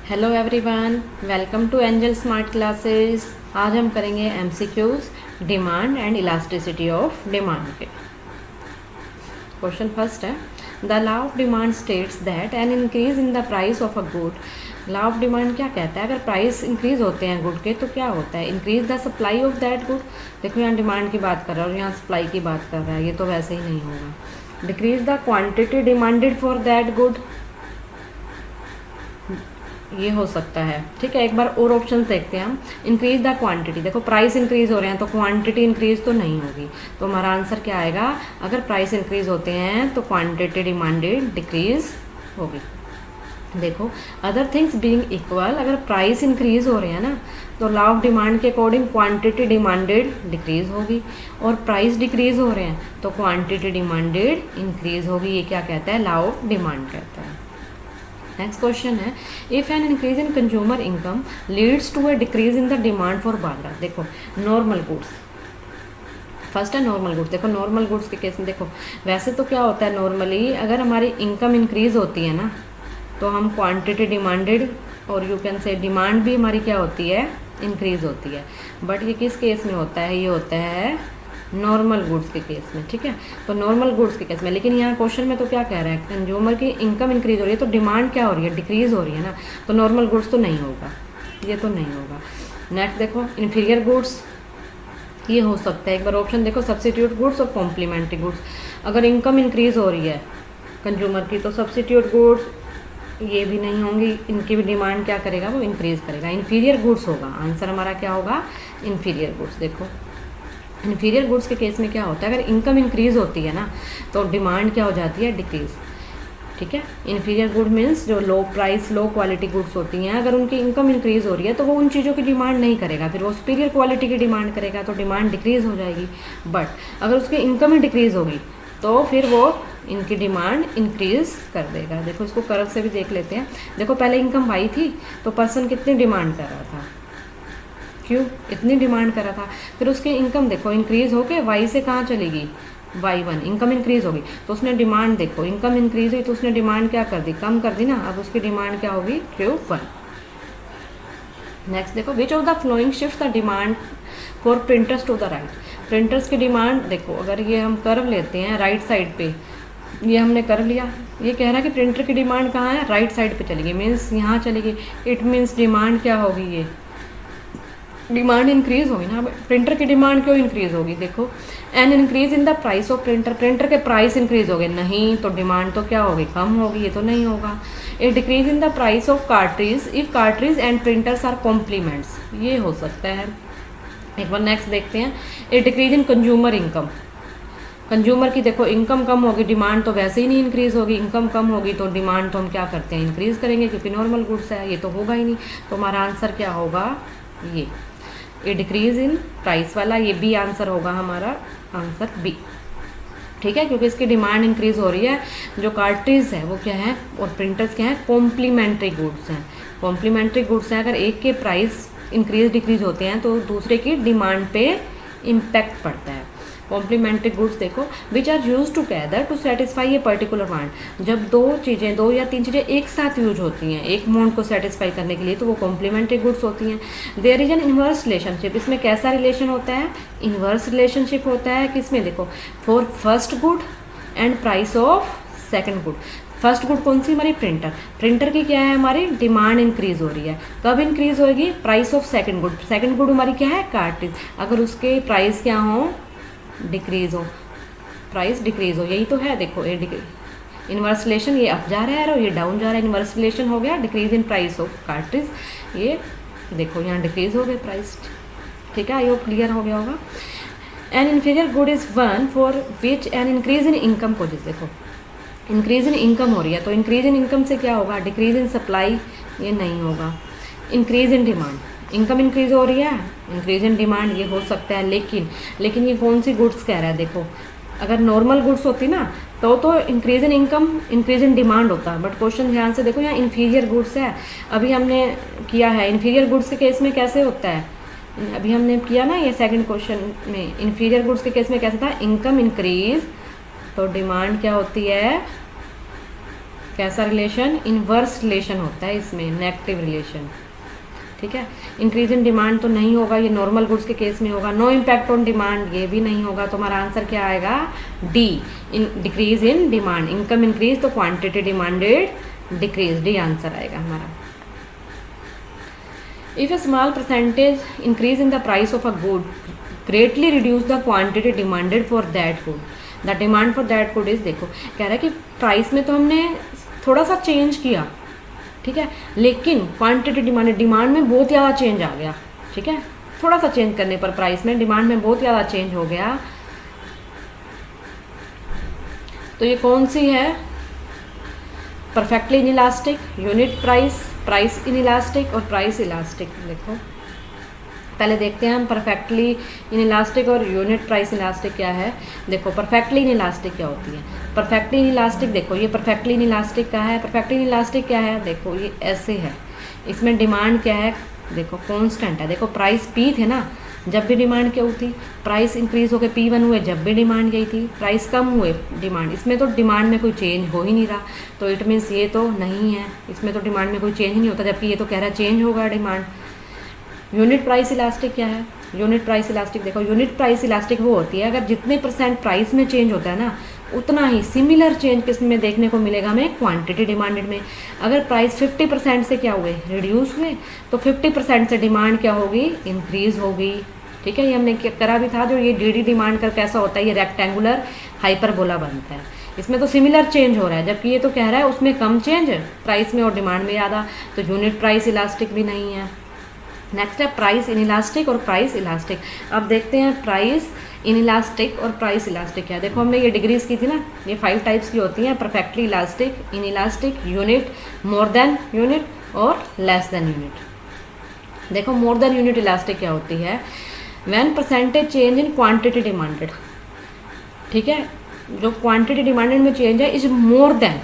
Hello everyone, welcome to Angel Smart Classes. आज हम करेंगे MCQs demand and elasticity of demand के। Question first है, the law of demand states that an increase in the price of a good. Law of demand क्या कहता है, अगर price increase होते हैं गुड के तो क्या होता है, increase the supply of that good. देखो यहाँ डिमांड की बात कर रहा है और यहाँ सप्लाई की बात कर रहा है, ये तो वैसे ही नहीं होगा। Decrease the quantity demanded for that good, ये हो सकता है। ठीक है, एक बार और ऑप्शन देखते हैं हम। इंक्रीज द क्वांटिटी, देखो प्राइस इंक्रीज हो रहे हैं तो क्वांटिटी इंक्रीज तो नहीं होगी, तो हमारा आंसर क्या आएगा, अगर प्राइस इंक्रीज होते हैं तो क्वांटिटी डिमांडेड डिक्रीज होगी। देखो अदर थिंग्स बीइंग इक्वल, अगर प्राइस इंक्रीज हो रहे हैं ना तो लॉ ऑफ डिमांड के अकॉर्डिंग क्वांटिटी डिमांडेड डिक्रीज होगी, और प्राइस डिक्रीज हो रहे हैं तो क्वांटिटी डिमांडेड इंक्रीज होगी। ये क्या कहता है, लॉ ऑफ डिमांड कहता है। नेक्स्ट क्वेश्चन है, if an increase in consumer income leads to a decrease in the demand for बारगार। देखो नॉर्मल गुड्स, फर्स्ट है नॉर्मल गुड्स। देखो नॉर्मल गुड्स के केस में देखो वैसे तो क्या होता है, नॉर्मली अगर हमारी इनकम इंक्रीज होती है ना तो हम क्वांटिटी डिमांडेड और यू कैन से डिमांड भी हमारी क्या होती है, इंक्रीज होती है। बट ये किस केस में होता है, ये होता है नॉर्मल गुड्स के केस में। ठीक है, तो नॉर्मल गुड्स के केस में, लेकिन यहाँ क्वेश्चन में तो क्या कह रहा है, कंज्यूमर की इनकम इंक्रीज हो रही है तो डिमांड क्या हो रही है, डिक्रीज हो रही है ना, तो नॉर्मल गुड्स तो नहीं होगा, ये तो नहीं होगा। नेक्स्ट देखो इन्फीरियर गुड्स, ये हो सकता है। एक बार ऑप्शन देखो, सब्सिट्यूट गुड्स और कॉम्प्लीमेंट्री गुड्स। अगर इनकम इंक्रीज हो रही है कंज्यूमर की तो सब्सिट्यूट गुड्स ये भी नहीं होंगी, इनकी भी डिमांड क्या करेगा, वो इंक्रीज करेगा। इन्फीरियर गुड्स होगा, आंसर हमारा क्या होगा, इन्फीरियर गुड्स। देखो इन्फीरियर गुड्स के केस में क्या होता है, अगर इनकम इंक्रीज होती है ना तो डिमांड क्या हो जाती है, डिक्रीज। ठीक है, इन्फीरियर गुड मीन्स जो लो प्राइस लो क्वालिटी गुड्स होती हैं, अगर उनकी इनकम इंक्रीज हो रही है तो वो उन चीज़ों की डिमांड नहीं करेगा, फिर वो सुपीरियर क्वालिटी की डिमांड करेगा तो डिमांड डिक्रीज हो जाएगी। बट अगर उसकी इनकम ही डिक्रीज होगी तो फिर वो इनकी डिमांड इंक्रीज कर देगा। देखो इसको कर्व से भी देख लेते हैं। देखो पहले इनकम वाई थी तो पर्सन कितनी डिमांड कर रहा था, क्यों इतनी डिमांड कर रहा था, फिर उसकी इनकम देखो इंक्रीज होके वाई से कहाँ चलेगी, y1, इनकम इंक्रीज होगी तो उसने डिमांड, देखो इनकम इंक्रीज हुई तो उसने डिमांड क्या कर दी, कम कर दी ना, अब उसकी डिमांड क्या होगी, Q1। नेक्स्ट देखो, which of the following shift the demand for printers to the right. Printers की डिमांड देखो, अगर ये हम कर्व लेते हैं राइट साइड पे, ये हमने कर्व लिया, ये कह रहा है कि प्रिंटर की डिमांड कहाँ है, राइट साइड पे चलेगी, मीन्स यहाँ चलेगी। इट मीन्स डिमांड क्या होगी, ये डिमांड इंक्रीज होगी ना। प्रिंटर की डिमांड क्यों इंक्रीज होगी, देखो N increase in the price of printer, printer के प्राइस इंक्रीज हो गए नहीं तो डिमांड तो क्या होगी, कम होगी, ये तो नहीं होगा। A decrease in the price of cartridge if cartridge and printers are complements, ये हो सकता है। एक बार नेक्स्ट देखते हैं, a decrease in consumer income. Consumer की देखो इनकम कम होगी, डिमांड तो वैसे ही नहीं इंक्रीज होगी, इनकम कम होगी तो डिमांड तो हम क्या करते हैं, इंक्रीज करेंगे क्योंकि नॉर्मल गुड्स है, ये तो होगा ही नहीं। तो हमारा आंसर क्या होगा, ये ए डिक्रीज इन प्राइस वाला, ये बी आंसर होगा हमारा, आंसर बी। ठीक है, क्योंकि इसकी डिमांड इंक्रीज हो रही है। जो कार्ट्रिज है वो क्या है और प्रिंटर्स क्या है, कॉम्प्लीमेंट्री गुड्स हैं। कॉम्प्लीमेंट्री गुड्स हैं, अगर एक के प्राइस इंक्रीज डिक्रीज होते हैं तो दूसरे की डिमांड पे इम्पैक्ट पड़ता है। कॉम्प्लीमेंट्री गुड्स देखो, which are use together to satisfy a particular want. जब दो चीज़ें, दो या तीन चीज़ें एक साथ यूज होती हैं एक वांट को सेटिस्फाई करने के लिए तो वो कॉम्प्लीमेंट्री गुड्स होती हैं। There is an inverse relationship, इसमें कैसा रिलेशन होता है, इन्वर्स रिलेशनशिप होता है। किसमें देखो, for first good and price of second good. First good कौन सी, हमारी प्रिंटर, प्रिंटर की क्या है, हमारी डिमांड इंक्रीज हो रही है, कब इंक्रीज होगी, price of second good. Second good हमारी क्या है, कार्ट्रिज, अगर उसके प्राइस क्या हो, डिक्रीज हो, प्राइस डिक्रीज हो, यही तो है। देखो ये इन्वर्स रिलेशन, ये अप जा रहा है और ये डाउन जा रहा है, इन्वर्स रिलेशन हो गया, decrease in price of cartridge, ये देखो यहाँ डिक्रीज हो गए प्राइस। ठीक है, आई होप क्लियर हो गया होगा। N inferior good is one for which N increase in income causes. देखो इंक्रीज इन इनकम हो रही है तो इंक्रीज इन इनकम से क्या होगा, डिक्रीज इन सप्लाई, ये नहीं होगा। Increase in demand, income increase हो रही है, इंक्रीज इन डिमांड, ये हो सकता है। लेकिन ये कौन सी गुड्स कह रहा है, देखो अगर नॉर्मल गुड्स होती ना तो increase in income increase in demand होता, बट क्वेश्चन ध्यान से देखो यहाँ इन्फीरियर गुड्स है, अभी हमने किया है। इन्फीरियर गुड्स के केस में कैसे होता है, अभी हमने किया ना ये सेकंड क्वेश्चन में, इन्फीरियर गुड्स के केस में कैसा था, इनकम इंक्रीज तो डिमांड क्या होती है, कैसा रिलेशन, इनवर्स रिलेशन होता है इसमें, नेगेटिव रिलेशन, ठीक है। इंक्रीज इन डिमांड तो नहीं होगा, ये नॉर्मल गुड्स के केस में होगा। नो इम्पैक्ट ऑन डिमांड, ये भी नहीं होगा। तो हमारा आंसर क्या आएगा, D, in decrease in demand. Income increase तो quantity demanded decrease, D answer आएगा हमारा। If a small percentage increase in the price of a good greatly reduce the quantity demanded for that good, the demand for that good is, देखो कह रहा है कि price में तो हमने थोड़ा सा चेंज किया, ठीक है, लेकिन क्वांटिटी डिमांड में बहुत ज़्यादा चेंज आ गया, ठीक है। थोड़ा सा चेंज करने पर प्राइस में, डिमांड में बहुत ज़्यादा चेंज हो गया। तो ये कौन सी है, perfectly inelastic, unit price, price inelastic और प्राइस इलास्टिक। देखो पहले देखते हैं हम परफेक्टली इनइलास्टिक और यूनिट प्राइस इलास्टिक क्या है। देखो परफेक्टली इनइलास्टिक क्या होती है, परफेक्टली इनइलास्टिक, देखो ये परफेक्टली इनइलास्टिक का है। परफेक्टली इनइलास्टिक क्या है, देखो ये ऐसे है, इसमें डिमांड क्या है, देखो कांस्टेंट है। देखो प्राइस पी थे ना, जब भी डिमांड क्या हुई थी, प्राइस इंक्रीज होकर P1 हुए जब भी डिमांड गई थी, प्राइस कम हुए डिमांड, इसमें तो डिमांड में कोई चेंज हो ही नहीं रहा, तो इट मीन्स ये तो नहीं है, इसमें तो डिमांड में कोई चेंज नहीं होता, जबकि ये तो कह रहा है चेंज होगा डिमांड। यूनिट प्राइस इलास्टिक क्या है, यूनिट प्राइस इलास्टिक, देखो यूनिट प्राइस इलास्टिक वो होती है अगर जितने % प्राइस में चेंज होता है ना, उतना ही सिमिलर चेंज किस में देखने को मिलेगा हमें, क्वांटिटी डिमांडेड में। अगर प्राइस 50% से क्या हुए, रिड्यूस हुए, तो 50% से डिमांड क्या होगी, इंक्रीज होगी, ठीक है। ये हमने करा भी था, जो ये डी डिमांड का कैसा होता है, ये रेक्टेंगुलर हाइपरबोला बनता है, इसमें तो सिमिलर चेंज हो रहा है, जबकि ये तो कह रहा है उसमें कम चेंज प्राइस में और डिमांड में ज़्यादा, तो यूनिट प्राइस इलास्टिक भी नहीं है। नेक्स्ट है प्राइस इनइलास्टिक और प्राइस इलास्टिक। अब देखते हैं प्राइस इनइलास्टिक और प्राइस इलास्टिक क्या है। देखो हमने ये डिग्रीज की थी ना, ये 5 टाइप्स की होती हैं, perfectly elastic, inelastic, unit, more than unit और लेस देन यूनिट। देखो मोर देन यूनिट इलास्टिक क्या होती है, when percentage change in quantity demanded, ठीक है, जो क्वांटिटी डिमांडेड में चेंज है इज मोर देन,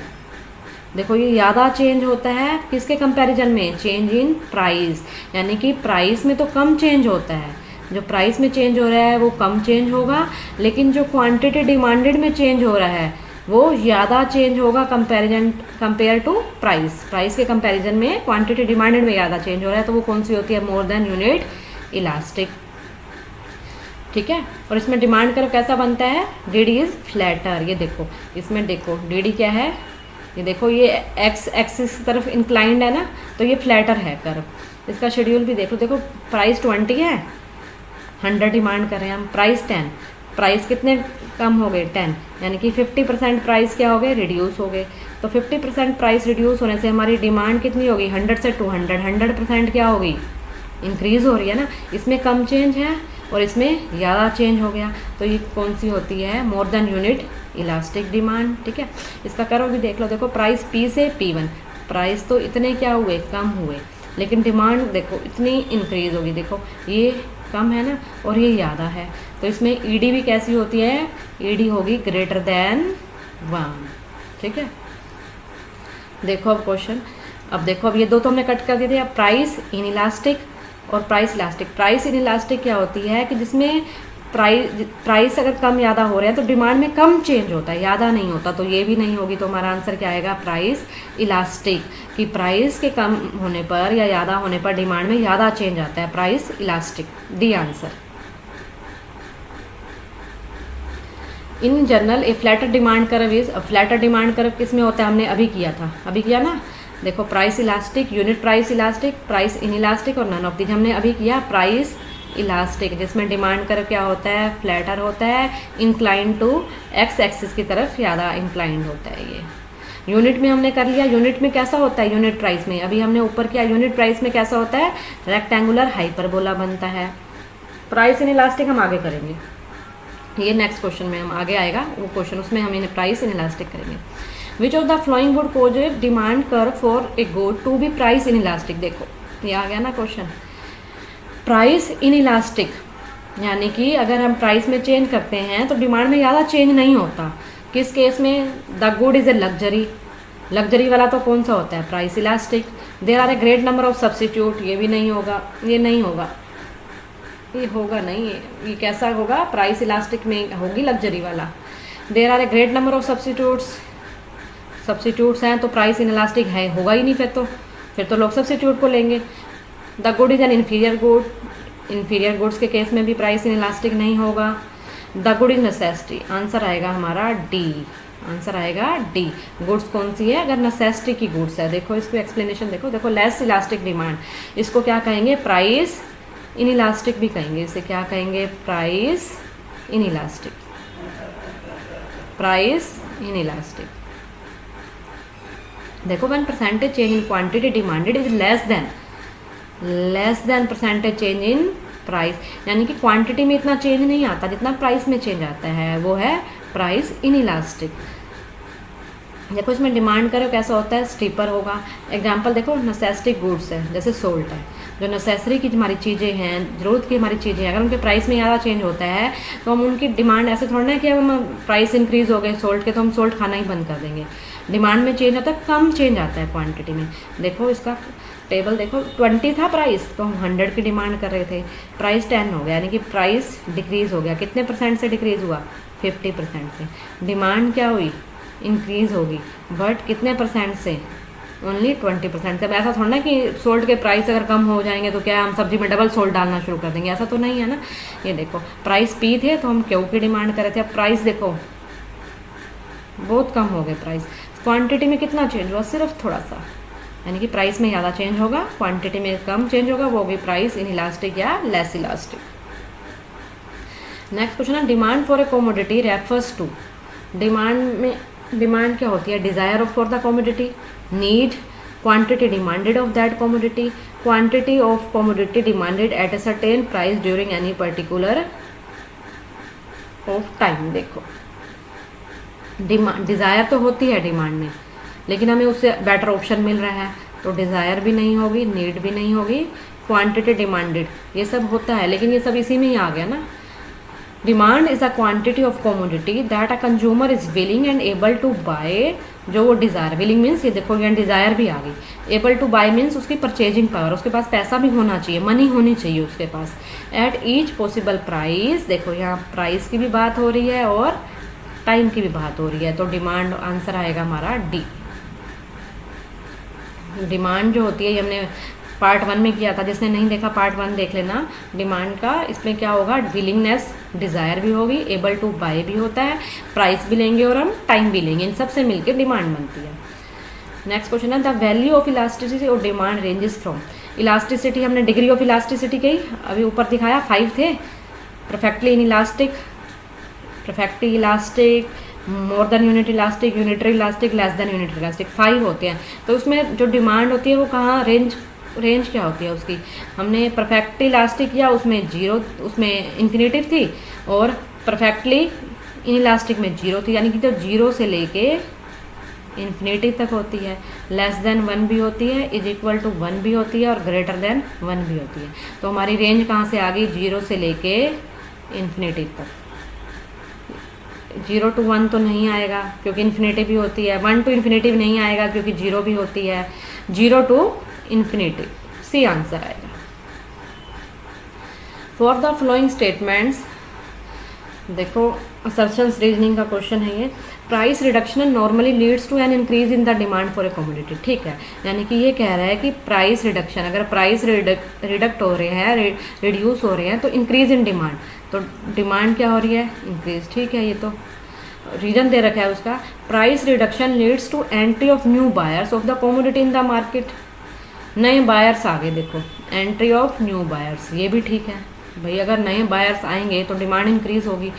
देखो ये ज़्यादा चेंज होता है किसके कंपैरिजन में, चेंज इन प्राइस, यानी कि प्राइस में तो कम चेंज होता है, जो प्राइस में चेंज हो रहा है वो कम चेंज होगा, लेकिन जो क्वांटिटी डिमांडेड में चेंज हो रहा है वो ज़्यादा चेंज होगा कंपेयर टू प्राइस। प्राइस के कंपैरिजन में क्वांटिटी डिमांडेड में ज़्यादा चेंज हो रहा है, तो वो कौन सी होती है, मोर देन यूनिट इलास्टिक, ठीक है। और इसमें डिमांड कर्व कैसा बनता है, डी इज फ्लैटर। ये देखो इसमें देखो डी क्या है, ये देखो ये एक्स एक्सिस की तरफ इंक्लाइंड है ना, तो ये फ्लैटर है कर्व। इसका शेड्यूल भी देखो, देखो प्राइस 20 है, 100 डिमांड कर रहे हैं हम, प्राइस 10, प्राइस कितने कम हो गए, 10, यानी कि 50% प्राइस क्या हो गए, रिड्यूस हो गए। तो 50% प्राइस रिड्यूस होने से हमारी डिमांड कितनी होगी, 100 से 200, 100% क्या होगी, इंक्रीज हो रही है ना। इसमें कम चेंज है और इसमें ज़्यादा चेंज हो गया, तो ये कौन सी होती है, more than unit elastic demand, ठीक है। इसका कर्व भी देख लो, देखो प्राइस P से P1, प्राइस तो इतने क्या हुए, कम हुए, लेकिन डिमांड देखो इतनी इंक्रीज होगी, देखो ये कम है ना और ये ज़्यादा है, तो इसमें ईडी भी कैसी होती है, ईडी होगी ग्रेटर देन 1, ठीक है। देखो अब क्वेश्चन, अब देखो अब ये दो तो हमने कट कर दिए थे। अब प्राइस इनइलास्टिक और प्राइस इलास्टिक। प्राइस इनइलास्टिक क्या होती है कि जिसमें प्राइस अगर कम ज़्यादा हो रहे हैं तो डिमांड में कम चेंज होता है, ज़्यादा नहीं होता, तो ये भी नहीं होगी। तो हमारा आंसर क्या आएगा, प्राइस इलास्टिक, कि प्राइस के कम होने पर या ज़्यादा होने पर डिमांड में ज़्यादा चेंज आता है, price elastic, D answer. In general A flatter demand curve is, अब फ्लैटर डिमांड कर्व किस में होता है, हमने अभी किया था, अभी किया ना, देखो price elastic, unit price elastic, price inelastic और नन ऑफ दीज हमने अभी किया प्राइस इलास्टिक, जिसमें डिमांड कर्व क्या होता है, फ्लैटर होता है, इंक्लाइंड टू एक्स एक्सिस की तरफ ज़्यादा इंक्लाइंड होता है। ये यूनिट में हमने कर लिया, यूनिट में कैसा होता है, यूनिट प्राइस में अभी हमने ऊपर किया, यूनिट प्राइस में कैसा होता है, रेक्टेंगुलर हाइपरबोला बनता है। प्राइस इनइलास्टिक हम आगे करेंगे, ये नेक्स्ट क्वेश्चन में हम आगे आएगा वो क्वेश्चन, उसमें हम इन्हें प्राइस इनइलास्टिक करेंगे। Which of the following would cause a demand curve for a good to be price inelastic. देखो ये आ गया ना क्वेश्चन, प्राइस इनइलास्टिक यानी कि अगर हम प्राइस में चेंज करते हैं तो डिमांड में ज़्यादा चेंज नहीं होता। किस केस में, the good is a luxury, luxury वाला तो कौन सा होता है, price elastic. There are a great number of substitute, ये भी नहीं होगा, ये नहीं होगा, ये होगा नहीं, ये कैसा होगा, प्राइस इलास्टिक में होगी लग्जरी वाला। There are a great number of substitutes, substitutes हैं तो प्राइस इनइलास्टिक है होगा ही नहीं, फिर तो लोग सब्सिट्यूट को लेंगे। The good is an inferior good, inferior goods के केस में भी प्राइस इनइलास्टिक नहीं होगा। The good is necessity, answer आएगा हमारा डी, आंसर आएगा डी। गुड्स कौन सी है, अगर नेसेसिटी की गुड्स है। देखो इसको एक्सप्लेनेशन देखो लेस इलास्टिक डिमांड, इसको क्या कहेंगे, प्राइस इनइलास्टिक भी कहेंगे, इसे क्या कहेंगे, प्राइस इनइलास्टिक, प्राइस इनइलास्टिक। देखो when percentage change in quantity demanded is less than percentage change in price, यानी कि क्वांटिटी में इतना चेंज नहीं आता जितना प्राइस में चेंज आता है, वो है प्राइस इनइलास्टिक। देखो इसमें डिमांड करो कैसा होता है, स्टीपर होगा। एग्जांपल देखो नेसेसिटी गुड्स है, जैसे सोल्ट है, जो नेसेसरी की हमारी चीज़ें हैं, ज़रूरत की हमारी चीज़ें हैं, अगर उनके प्राइस में ज़्यादा चेंज होता है तो हम उनकी डिमांड ऐसे थोड़ा ना कि अब हम प्राइस इंक्रीज़ हो गए सोल्ट के तो हम सोल्ट खाना ही बंद कर देंगे। डिमांड में चेंज होता है, कम चेंज आता है क्वांटिटी में। देखो इसका टेबल देखो, 20 था प्राइस तो हम 100 की डिमांड कर रहे थे, प्राइस 10 हो गया, यानी कि प्राइस डिक्रीज़ हो गया। कितने परसेंट से डिक्रीज़ हुआ, 50% से। डिमांड क्या हुई, इंक्रीज़ होगी, बट कितने परसेंट से, ओनली 20% से। अब ऐसा थोड़ा ना कि सोल्ट के प्राइस अगर कम हो जाएंगे तो क्या हम सब्जी में डबल सोल्ट डालना शुरू कर देंगे, ऐसा तो नहीं है ना। ये देखो प्राइस पी थे तो हम क्यू की डिमांड कर रहे थे, अब प्राइस देखो बहुत कम हो गए प्राइस। क्वांटिटी में कितना चेंज हुआ, सिर्फ थोड़ा सा, यानी कि प्राइस में ज़्यादा चेंज होगा, क्वांटिटी में कम चेंज होगा, वो भी प्राइस इनइलास्टिक या लेस इलास्टिक। नेक्स्ट क्वेश्चन है, demand for a commodity refers to. Demand क्या होती है, desire of for the commodity, need, quantity demanded of that commodity, quantity of commodity demanded at a certain price during any particular of time. देखो desire तो होती है demand में, लेकिन हमें उससे बेटर ऑप्शन मिल रहा है तो डिज़ायर भी नहीं होगी, नीड भी नहीं होगी, क्वांटिटी डिमांडेड ये सब होता है, लेकिन ये सब इसी में ही आ गया ना। Demand is a quantity of commodity that a consumer is willing and able to buy, जो वो डिज़ायर, विलिंग मीन्स ये देखो यहाँ डिज़ायर भी आ गई, एबल टू बाय मीन्स उसकी परचेजिंग पावर, उसके पास पैसा भी होना चाहिए, मनी होनी चाहिए उसके पास, एट ईच पॉसिबल प्राइस। देखो यहाँ प्राइस की भी बात हो रही है और टाइम की भी बात हो रही है, तो डिमांड आंसर आएगा हमारा डी। डिमांड जो होती है ये हमने पार्ट 1 में किया था, जिसने नहीं देखा पार्ट 1 देख लेना। डिमांड का इसमें क्या होगा, विलिंगनेस, डिज़ायर भी होगी, एबल टू बाय भी होता है, प्राइस भी लेंगे और हम टाइम भी लेंगे, इन सब से मिलकर डिमांड बनती है। नेक्स्ट क्वेश्चन है, द वैल्यू ऑफ इलास्टिसिटी और डिमांड रेंजेस फ्रॉम। इलास्टिसिटी हमने डिग्री ऑफ इलास्टिसिटी की अभी ऊपर दिखाया, 5 थे, perfectly in elastic, perfectly elastic, more than unit elastic, unitary elastic, less than unitary elastic, 5 होते हैं। तो उसमें जो डिमांड होती है वो कहाँ, रेंज क्या होती है उसकी, हमने परफेक्टली इलास्टिक किया, उसमें जीरो, उसमें इन्फिनेटिव थी, और परफेक्टली इन इलास्टिक में जीरो थी, यानी कि तो जीरो से लेके इन्फिनेटिव तक होती है। लेस देन 1 भी होती है, इज इक्वल टू 1 भी होती है, और ग्रेटर देन 1 भी होती है। तो हमारी रेंज कहाँ से आ गई, जीरो से लेके इन्फिनेटिव तक। 0 to 1 तो नहीं आएगा क्योंकि इन्फिनेटिव भी होती है, 1 to इन्फिनेटिव नहीं आएगा क्योंकि 0 भी होती है, 0 to इन्फिनेटिव, सी आंसर आएगा। फॉर द फ्लोइंग स्टेटमेंट्स, देखो असर्शंस रीजनिंग का क्वेश्चन है ये। Price reduction normally leads to an increase in the demand for a commodity, ठीक है, यानी कि ये कह रहा है कि प्राइस रिडक्शन, अगर प्राइस रिडक्ट हो रहे हैं, रिड्यूस हो रहे हैं तो इंक्रीज इन डिमांड, तो डिमांड क्या हो रही है, इंक्रीज, ठीक है। ये तो रीजन दे रखा है उसका, price reduction leads to entry of new buyers of the commodity in the market, नए बायर्स आ गए, देखो एंट्री ऑफ न्यू बायर्स, ये भी ठीक है भाई, अगर नए बायर्स आएंगे तो डिमांड इंक्रीज होगी,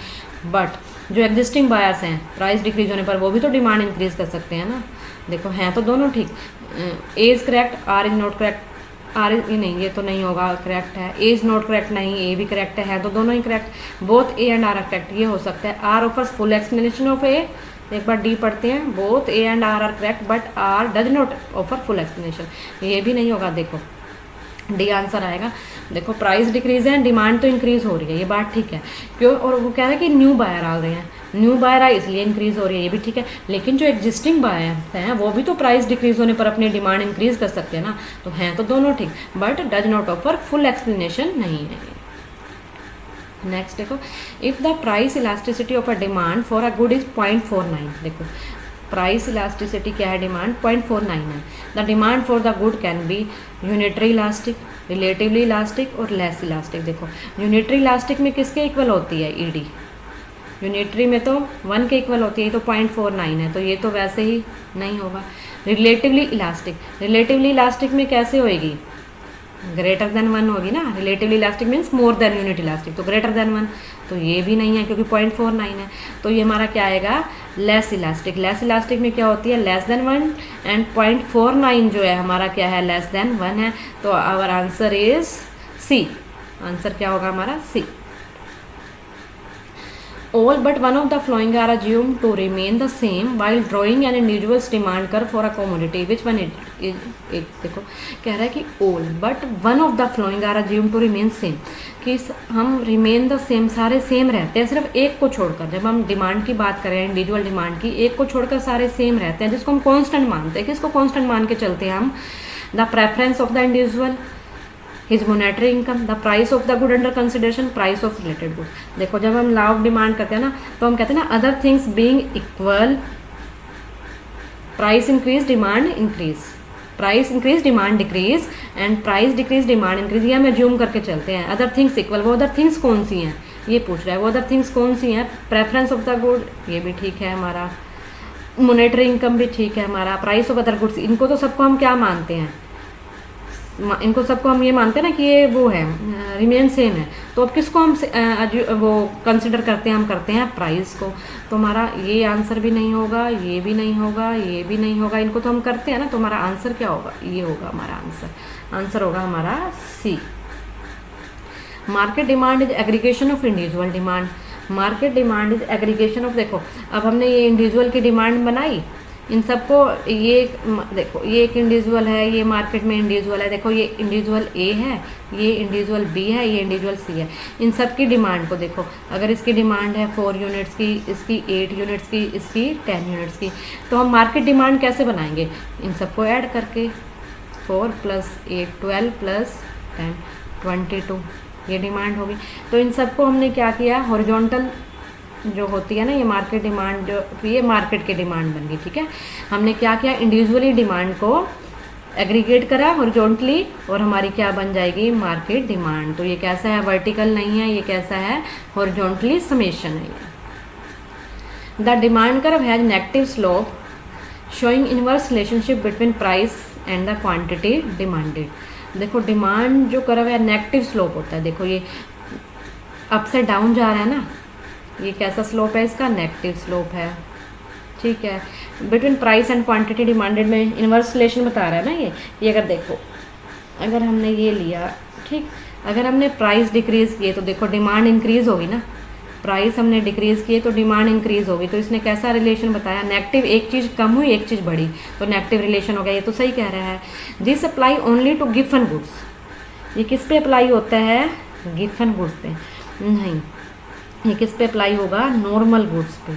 बट जो एग्जिस्टिंग बायर्स हैं प्राइस डिक्रीज होने पर वो भी तो डिमांड इंक्रीज कर सकते हैं ना। देखो हैं तो दोनों ठीक, A is correct, R is not correct, R is नहीं, ये तो नहीं होगा, करेक्ट है, ए इज नॉट करेक्ट नहीं, ए भी करेक्ट है, तो दोनों ही correct, both A and R R correct, ये हो सकता है। R offers full explanation of A, एक बार डी पढ़ते हैं, both A and R R correct but R does not offer full explanation, ये भी नहीं होगा, देखो डी आंसर आएगा। देखो प्राइस डिक्रीज है, डिमांड तो इंक्रीज हो रही है, ये बात ठीक है, क्यों, और वो कह रहा है कि न्यू बायर आ रहे हैं, न्यू बायर आए इसलिए इंक्रीज हो रही है, ये भी ठीक है, लेकिन जो एग्जिस्टिंग बायर्स हैं वो भी तो प्राइस डिक्रीज होने पर अपनी डिमांड इंक्रीज कर सकते हैं ना, तो हैं तो दोनों ठीक, but does not offer full explanation नहीं है। नेक्स्ट देखो, if the price elasticity of a demand for a good is 0.49, देखो प्राइस इलास्टिसिटी क्या है, डिमांड 0.49 है। The demand for the good can be unitary elastic, relatively elastic और less elastic. देखो unitary elastic में किसके इक्वल होती है, ईडी। यूनिटरी में तो 1 के इक्वल होती है, ये तो 0.49 है, तो ये तो वैसे ही नहीं होगा। रिलेटिवली इलास्टिक, रिलेटिवली इलास्टिक में कैसे होएगी, ग्रेटर देन 1 होगी ना। Relatively elastic means more than unit elastic, तो ग्रेटर देन 1, तो ये भी नहीं है क्योंकि 0.49 है। तो ये हमारा क्या आएगा, लेस इलास्टिक। लेस इलास्टिक में क्या होती है, लेस देन 1, एंड 0.49 जो है हमारा क्या है, लेस देन 1 है। तो our answer is C. Answer क्या होगा हमारा, सी। All but one of the following are assumed to remain the same while drawing an individual's demand curve for a commodity. Which one is देखो कह रहा है कि all but one of the following are assumed to remain same, कि हम remain the same, सारे same रहते हैं सिर्फ एक को छोड़कर। जब हम डिमांड की बात करें, इंडिविजुअल डिमांड की, एक को छोड़कर सारे सेम रहते हैं, जिसको हम कॉन्स्टेंट मानते हैं। किसको कॉन्स्टेंट मान के चलते हैं हम, the preference of the individual, his monetary income, the price of the good under consideration, price of related good. देखो जब हम लॉ ऑफ डिमांड करते हैं ना, तो हम कहते हैं ना, other things being equal, price increase demand increase, price increase demand decrease, and price decrease demand increase. ये हम एज्यूम करके चलते हैं। अदर थिंग्स इक्वल, वो अदर थिंग्स कौन सी हैं, ये पूछ रहा है, वो अदर थिंग्स कौन सी हैं। प्रेफरेंस ऑफ द गुड, ये भी ठीक है हमारा। मोनेटरी इनकम भी ठीक है हमारा। प्राइस ऑफ अदर गुड्स, इनको तो सबको हम क्या मानते हैं, इनको सबको हम ये मानते हैं ना कि ये वो है, रिमेन सेम है। तो अब किसको हम वो कंसिडर करते हैं, हम करते हैं प्राइस को। तो हमारा ये आंसर भी नहीं होगा, ये भी नहीं होगा, ये भी नहीं होगा, इनको तो हम करते हैं ना। तो हमारा आंसर क्या होगा, ये होगा हमारा आंसर। आंसर होगा हमारा C. Market demand is aggregation of individual demand. Market demand is aggregation of, देखो अब हमने ये इंडिविजुअल की डिमांड बनाई, इन सबको, ये देखो ये एक इंडिविजुअल है, ये मार्केट में इंडिविजुअल है। देखो ये इंडिविजुअल ए है, ये इंडिविजुअल बी है, ये इंडिविजुअल सी है। इन सब की डिमांड को देखो, अगर इसकी डिमांड है 4 यूनिट्स की, इसकी 8 यूनिट्स की, इसकी 10 यूनिट्स की, तो हम मार्केट डिमांड कैसे बनाएंगे, इन सबको ऐड करके। 4 + 8 12 + 10 22, ये डिमांड होगी। तो इन सबको हमने क्या किया, हॉरिजॉन्टल जो होती है ना ये मार्केट डिमांड, जो ये मार्केट की डिमांड बन गई, ठीक है। हमने क्या किया, इंडिविजुअली डिमांड को एग्रीगेट करा हॉरिजॉन्टली, और हमारी क्या बन जाएगी, मार्केट डिमांड। तो ये कैसा है, वर्टिकल नहीं है, ये कैसा है, हॉरिजॉन्टली समेशन है। The demand curve has negative slope showing inverse relationship between price and the quantity demanded. देखो डिमांड जो कर्व है नेगेटिव स्लोप होता है। देखो ये अप से डाउन जा रहा है ना, ये कैसा स्लोप है, इसका नेगेटिव स्लोप है, ठीक है। Between price and quantity demanded में इनवर्स रिलेशन बता रहा है ना ये अगर देखो, अगर हमने ये लिया, ठीक, अगर हमने प्राइस डिक्रीज़ किए तो देखो डिमांड इंक्रीज़ होगी ना, प्राइस हमने डिक्रीज़ किए तो डिमांड इंक्रीज़ होगी। तो इसने कैसा रिलेशन बताया, नेगेटिव, एक चीज़ कम हुई एक चीज़ बढ़ी, तो नेगेटिव रिलेशन हो गया। ये तो सही कह रहा है। This apply only to given goods, ये किस पे अप्लाई होता है, गिवन गुड्स पे नहीं, ये किस पे अप्लाई होगा, नॉर्मल गुड्स पे।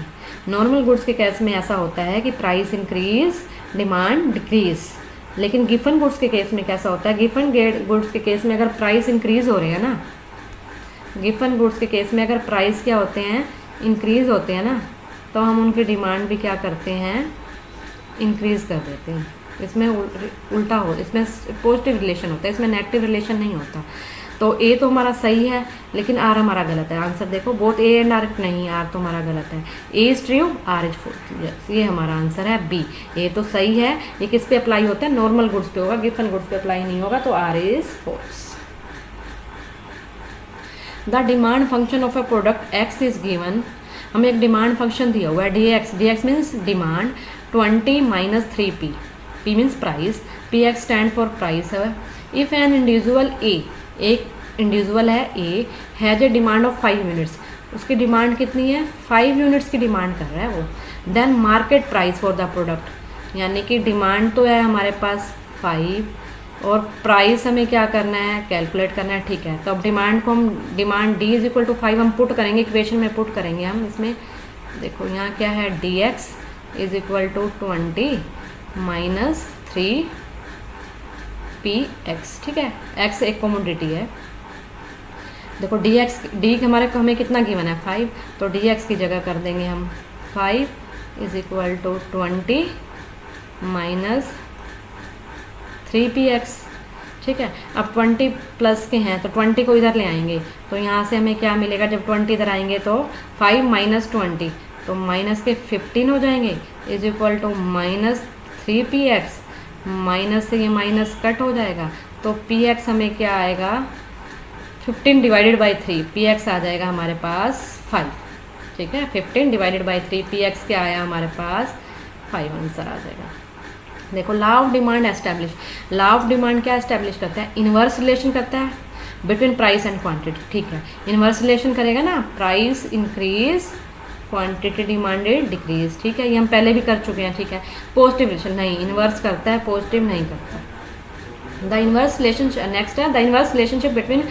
नॉर्मल गुड्स के केस में ऐसा होता है कि प्राइस इंक्रीज डिमांड डिक्रीज, लेकिन गिवन गुड्स के केस में कैसा होता है, गिवन गुड्स के केस में अगर प्राइस इंक्रीज हो रहे हैं ना, गिवन गुड्स के केस में अगर प्राइस क्या होते हैं, इंक्रीज होते हैं ना, तो हम उनकी डिमांड भी क्या करते हैं, इंक्रीज कर देते हैं। इसमें उल्टा हो, इसमें पॉजिटिव रिलेशन होता है, इसमें नेगेटिव रिलेशन नहीं होता। तो ए तो हमारा सही है, लेकिन आर हमारा गलत है। आंसर देखो, बोथ ए एंड आर नहीं, आर तो हमारा गलत है। A is true, R is false, ये हमारा आंसर है बी। ए तो सही है, ये किस पे अप्लाई होता है, नॉर्मल गुड्स पे होगा, गिवन गुड्स पे अप्लाई नहीं होगा, तो R is false. The demand function of a product X is given, हमें एक डिमांड फंक्शन दिया हुआ है D X. D X means demand 20 - 3p, p means price, P X stand for price है। इफ एन इंडिविजुअल ए, एक individual है A, has a demand of 5 units, उसकी demand कितनी है, 5 यूनिट्स की डिमांड कर रहा है वो। Then market price for the product, यानी कि डिमांड तो है हमारे पास 5 और प्राइस हमें क्या करना है, कैलकुलेट करना है, ठीक है। तो अब डिमांड को हम, demand D is equal to 5 हम पुट करेंगे, इक्वेशन में पुट करेंगे हम। इसमें देखो यहाँ क्या है, D X is equal to 20 - 3p X, ठीक है। एक्स एक कमोडिटी है। देखो डी हमारे को हमें कितना गिवन है, 5, तो डी एक्स की जगह कर देंगे हम 5 is equal to 20 minus 3px। ठीक है, अब 20 प्लस के हैं तो 20 को इधर ले आएंगे, तो यहाँ से हमें क्या मिलेगा, जब 20 इधर आएंगे तो 5 माइनस 20, तो माइनस के 15 हो जाएंगे, is equal to minus 3px। Minus से ये माइनस कट हो जाएगा, तो px हमें क्या आएगा, 15 डिवाइडेड बाई 3, px आ जाएगा हमारे पास 5। ठीक है, 15 डिवाइडेड बाई 3, px क्या आया हमारे पास 5 आंसर आ जाएगा। देखो law of demand establish, law of demand क्या एस्टैब्लिश करता है, इन्वर्स रिलेशन करता है बिटवीन प्राइस एंड क्वांटिटी। ठीक है, इन्वर्स रिलेशन करेगा ना, price increase quantity demanded decrease. ठीक है, ये हम पहले भी कर चुके हैं। ठीक है, पॉजिटिव रिलेशन नहीं, इन्वर्स करता है, पॉजिटिव नहीं करता। द इन्वर्स रिलेशनशिप, नेक्स्ट है the inverse relationship between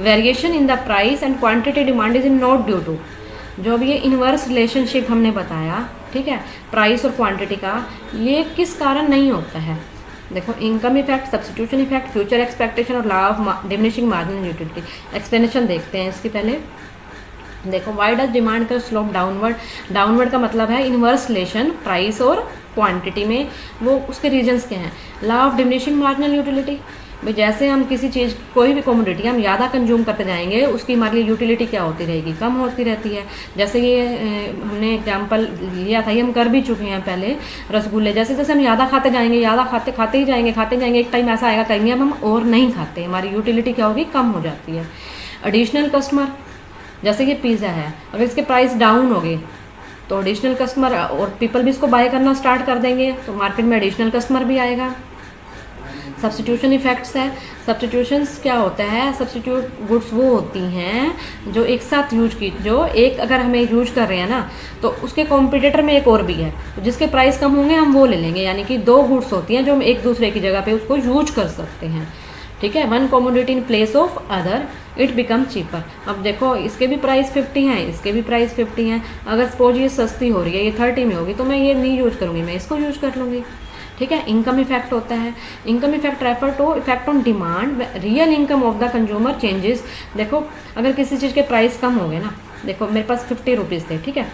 variation in the price and quantity demand is not due to. जो भी ये इन्वर्स रिलेशनशिप हमने बताया, ठीक है, प्राइस और क्वांटिटी का, ये किस कारण नहीं होता है। देखो income effect, substitution effect, future expectation और law of diminishing marginal utility. Explanation देखते हैं इसकी पहले। देखो वाई डज डिमांड का स्लोप डाउनवर्ड, डाउनवर्ड का मतलब है इन्वर्स रिलेशन प्राइस और क्वांटिटी में, वो उसके रीजंस क्या हैं। Law of diminishing marginal utility, भाई जैसे हम किसी चीज़, कोई भी कमोडिटी हम ज़्यादा कंज्यूम करते जाएंगे, उसकी हमारी यूटिलिटी क्या होती रहेगी, कम होती रहती है। जैसे ये हमने एग्जांपल लिया था, ये हम कर भी चुके हैं पहले, रसगुल्ले। जैसे जैसे हम ज़्यादा खाते जाएंगे, ज़्यादा खाते ही जाएंगे, एक टाइम ऐसा आएगा कहेंगे अब हम और नहीं खाते, हमारी यूटिलिटी क्या होगी, कम हो जाती है। एडिशनल कस्टमर, जैसे कि पिज़्ज़ा है, अगर इसके प्राइस डाउन हो गए तो एडिशनल कस्टमर और पीपल भी इसको बाय करना स्टार्ट कर देंगे, तो मार्केट में एडिशनल कस्टमर भी आएगा। सब्स्टिट्यूशन इफेक्ट्स है, सब्स्टिट्यूशंस क्या होता है, सब्स्टिट्यूट गुड्स वो होती हैं जो एक साथ यूज की, जो एक अगर हमें यूज कर रहे हैं ना, तो उसके कॉम्पिटिटर में एक और भी है, तो जिसके प्राइस कम होंगे हम वो ले लेंगे। यानी कि दो गुड्स होती हैं जो हम एक दूसरे की जगह पे उसको यूज कर सकते हैं। ठीक है, one commodity in place of other it become cheaper. अब देखो इसके भी प्राइस 50 हैं, इसके भी प्राइस 50 हैं, अगर सपोज ये सस्ती हो रही है, ये 30 में होगी, तो मैं ये नहीं यूज करूँगी, मैं इसको यूज कर लूँगी। ठीक है, इनकम इफेक्ट होता है, income effect refer to effect on demand, real income of the consumer changes. देखो अगर किसी चीज़ के प्राइस कम हो गए ना, देखो मेरे पास 50 रुपीज़ थे, ठीक है,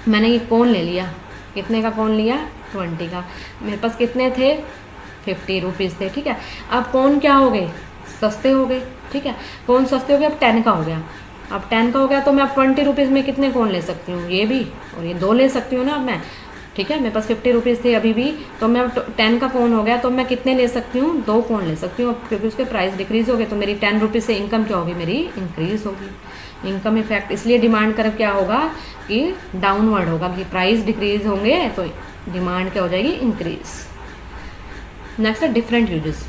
मैंने ये कौन ले लिया, कितने का कौन लिया, 20 का, मेरे पास कितने थे, 50 रुपीज़ थे। ठीक है, अब कौन क्या हो गए, सस्ते हो गए। ठीक है, कौन सस्ते हो गए, अब 10 का हो गया, अब 10 का हो गया तो मैं अब 20 रुपीज़ में कितने कौन ले सकती हूँ, ये भी और ये दो ले सकती हूँ ना अब मैं। ठीक है, मेरे पास 50 रुपीज़ थे अभी भी, तो मैं 10 का कौन हो गया तो मैं कितने ले सकती हूँ, दो कौन ले सकती हूँ, क्योंकि उसके प्राइस डिक्रीज़ हो गए, तो मेरी 10 रुपीज़ से इनकम क्या होगी, मेरी इंक्रीज़ होगी। इनकम इफेक्ट, इसलिए डिमांड कर्व क्या होगा कि डाउनवर्ड होगा, कि प्राइस डिक्रीज़ होंगे तो डिमांड क्या हो जाएगी, इंक्रीज़। नेक्स्ट है डिफरेंट यूजेस।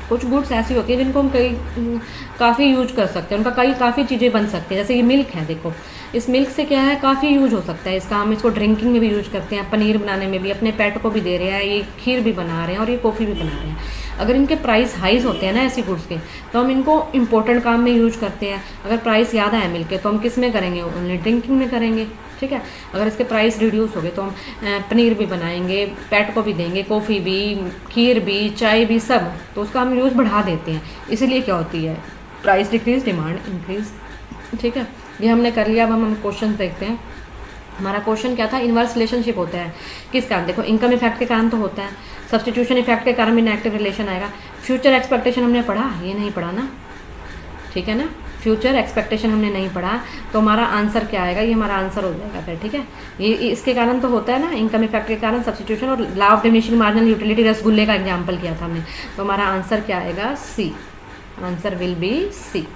कुछ गुड्स ऐसी होती है जिनको हम काफ़ी यूज कर सकते हैं, उनका काफ़ी चीज़ें बन सकती हैं। जैसे ये मिल्क है, देखो इस मिल्क से क्या है, काफ़ी यूज हो सकता है इसका, हम इसको ड्रिंकिंग में भी यूज करते हैं, पनीर बनाने में भी, अपने पेट को भी दे रहे हैं, ये खीर भी बना रहे हैं और ये कॉफ़ी भी बना रहे हैं। अगर इनके प्राइस हाइज होते हैं ना ऐसी गुड्स के, तो हम इनको इंपॉर्टेंट काम में यूज करते हैं। अगर प्राइस ज़्यादा है मिल्क के तो हम किस में करेंगे, ओनली ड्रिंकिंग में करेंगे। ठीक है, अगर इसके प्राइस रिड्यूस हो गए तो हम पनीर भी बनाएंगे, पेट को भी देंगे, कॉफ़ी भी, खीर भी, चाय भी, सब, तो उसका हम यूज़ बढ़ा देते हैं। इसीलिए क्या होती है, प्राइस डिक्रीज डिमांड इंक्रीज। ठीक है, ये हमने कर लिया। अब हम क्वेश्चन देखते हैं। हमारा क्वेश्चन क्या था, इन्वर्स रिलेशनशिप होता है किस कारण, देखो इनकम इफेक्ट के कारण तो होता है, सब्स्टिट्यूशन इफेक्ट के कारण भी नेगेटिव रिलेशन आएगा। फ्यूचर एक्सपेक्टेशन हमने पढ़ा, ये नहीं पढ़ा ना, ठीक है ना, फ्यूचर एक्सपेक्टेशन हमने नहीं पढ़ा, तो हमारा आंसर क्या आएगा, ये हमारा आंसर हो जाएगा फिर। ठीक है, ये इसके कारण तो होता है ना, इनकम इफेक्ट के कारण, सब्स्टिट्यूशन और law of diminishing marginal utility, रसगुल्ले का एग्जाम्पल किया था हमने, तो हमारा आंसर क्या आएगा, C, answer will be C.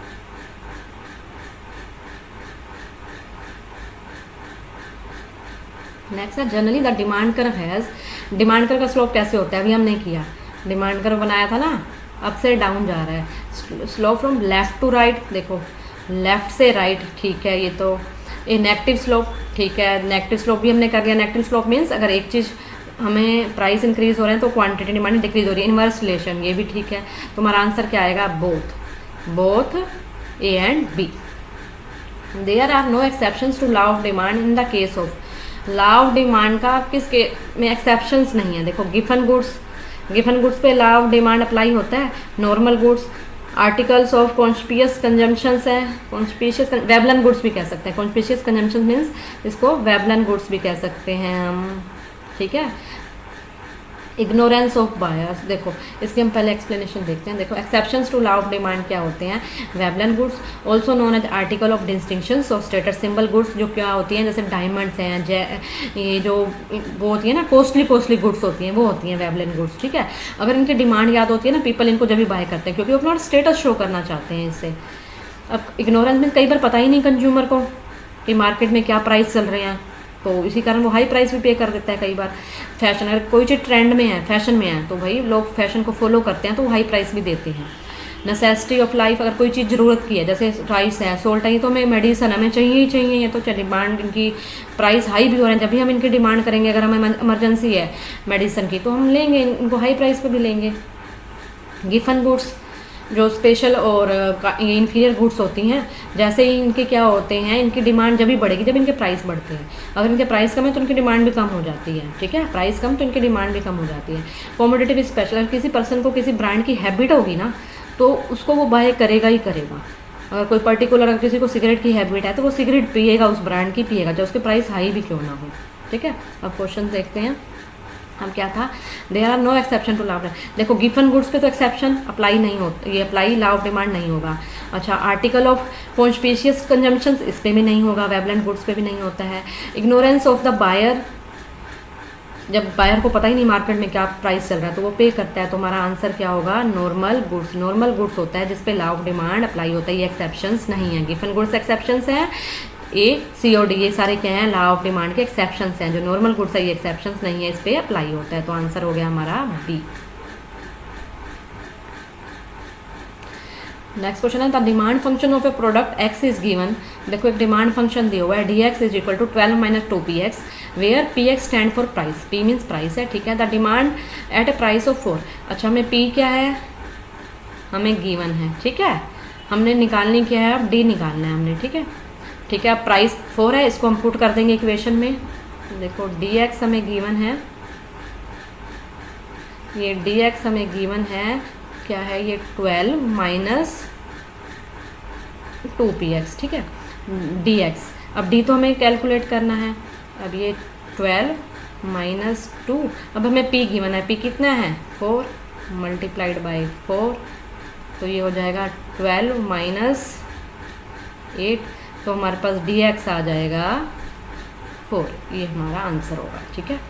Next है generally the demand curve has, demand curve का स्लोप कैसे होता है, अभी हमने किया, डिमांड कर्व बनाया था ना, अप से डाउन जा रहा है, slope from left to right, देखो लेफ्ट से राइट, ठीक है, ये तो ये नेगेटिव स्लोप, ठीक है, नेगेटिव स्लोप भी हमने कर लिया। नेगेटिव स्लोप मीन्स अगर एक चीज़ हमें प्राइस इंक्रीज हो रहे हैं तो क्वांटिटी डिमांड डिक्रीज हो रही है, इनवर्स रिलेशन, ये भी ठीक है। तो हमारा आंसर क्या आएगा, both A and B. There are no exceptions to law of demand in the case of, law of demand का किसके में एक्सेप्शंस नहीं है। देखो गिफन गुड्स पे लॉ ऑफ डिमांड अप्लाई होता है, normal goods articles of conspicuous consumptions है, कॉन्स्पिशियस वेबलन गुड्स भी कह सकते हैं। कॉन्स्पिशियस कंजम्पशन मीन्स इसको वेबलन गुड्स भी कह सकते हैं हम, ठीक है। इग्नोरेंस ऑफ बायर्स, देखो इसके हम पहले एक्सप्लेनेशन देखते हैं। देखो exceptions to law of demand क्या होते हैं। Veblen goods also known as article of distinctions और स्टेटस सिंबल गुड्स, जो क्या होती हैं जैसे डायमंड्स हैं, ये जो वो होती है ना कॉस्टली गुड्स होती हैं, वो होती हैं वेबलन गुड्स, ठीक है। अगर इनकी डिमांड याद होती है ना, पीपल इनको जब भी बाय करते हैं क्योंकि वो अपना स्टेटस शो करना चाहते हैं इससे। अब इग्नोरेंस में कई बार पता ही नहीं कंज्यूमर को कि मार्केट में क्या प्राइस चल रहे हैं, तो इसी कारण वो हाई प्राइस भी पे कर देता है कई बार। फैशन, अगर कोई चीज़ ट्रेंड में है, फैशन में है, तो भाई लोग फैशन को फॉलो करते हैं तो वो हाई प्राइस भी देते हैं। नेसेसिटी ऑफ लाइफ, अगर कोई चीज़ ज़रूरत की है जैसे राइस है, सोल्ट है, ये तो हमें मेडिसन हमें चाहिए ही चाहिए, ये तो डिमांड इनकी प्राइस हाई भी हो रहे हैं। जब भी हम इनकी डिमांड करेंगे, अगर हमें इमरजेंसी है मेडिसन की, तो हम लेंगे इनको हाई प्राइस पे भी लेंगे। गिफन गुड्स जो स्पेशल और इन्फीरियर गुड्स होती हैं, जैसे ही इनके क्या होते हैं, इनकी डिमांड जब भी बढ़ेगी जब इनके प्राइस बढ़ते हैं। अगर इनके प्राइस कम है तो इनकी डिमांड भी कम हो जाती है, ठीक है। प्राइस कम तो इनकी डिमांड भी कम हो जाती है। कॉमोडिटिव स्पेशल, अगर किसी पर्सन को किसी ब्रांड की हैबिट होगी ना, तो उसको वो बाय करेगा ही करेगा। अगर कोई पर्टिकुलर, अगर किसी को सिगरेट की हैबिट है तो वो सिगरेट पिएगा, उस ब्रांड की पिएगा, जो उसके प्राइस हाई भी क्यों ना हो, ठीक है। अब क्वेश्चन देखते हैं हम क्या था। There are no exception to law of, देखो गिफन गुड्स पे तो एक्सेप्शन अप्लाई नहीं होता, ये अप्लाई लॉ ऑफ डिमांड नहीं होगा। अच्छा, आर्टिकल ऑफ कॉन्स्पिशियस कंजम्पशंस इस पे भी नहीं होगा, वेबलेंट गुड्स पे भी नहीं होता है। इग्नोरेंस ऑफ द बायर, जब बायर को पता ही नहीं मार्केट में क्या प्राइस चल रहा है तो वो पे करता है, तो हमारा आंसर क्या होगा, नॉर्मल गुड्स। नॉर्मल गुड्स होता है जिसपे लॉ ऑफ डिमांड अप्लाई होता है, ये एक्सेप्शंस नहीं है। गिफन गुड्स एक्सेप्शंस हैं, ए सी और डी ये सारे क्या हैं, लॉ ऑफ डिमांड के एक्सेप्शंस हैं। जो नॉर्मल गुड्स है ये एक्सेप्शंस नहीं है, इस पे अप्लाई होता है, तो आंसर हो गया हमारा बी। नेक्स्ट क्वेश्चन है the demand function of a product X is given. देखो एक डिमांड फंक्शन दिया हुआ है, D X is equal to 12 minus 2px, where P X stand for price, P means price है, ठीक है। The demand at a price of 4, अच्छा हमें पी क्या है, हमें गिवन है, ठीक है। हमने निकालनी क्या है, अब डी निकालना है हमने, ठीक है। ठीक है, अब प्राइस 4 है, इसको हम पुट कर देंगे इक्वेशन में। देखो डी एक्स हमें गिवन है, ये डी एक्स हमें गिवन है, क्या है ये 12 माइनस 2px, ठीक है, डी एक्स। अब डी तो हमें कैलकुलेट करना है, अब ये 12 माइनस 2, अब हमें पी गिवन है, पी कितना है 4 मल्टीप्लाइड बाई 4, तो ये हो जाएगा 12 माइनस 8, तो हमारे पास डी एक्स आ जाएगा 4, ये हमारा आंसर होगा, ठीक है।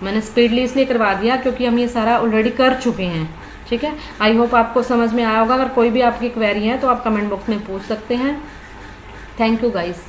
मैंने स्पीडली इसलिए करवा दिया क्योंकि हम ये सारा ऑलरेडी कर चुके हैं, ठीक है। आई होप आपको समझ में आया होगा। अगर कोई भी आपकी क्वेरी है तो आप कमेंट बॉक्स में पूछ सकते हैं। Thank you guys.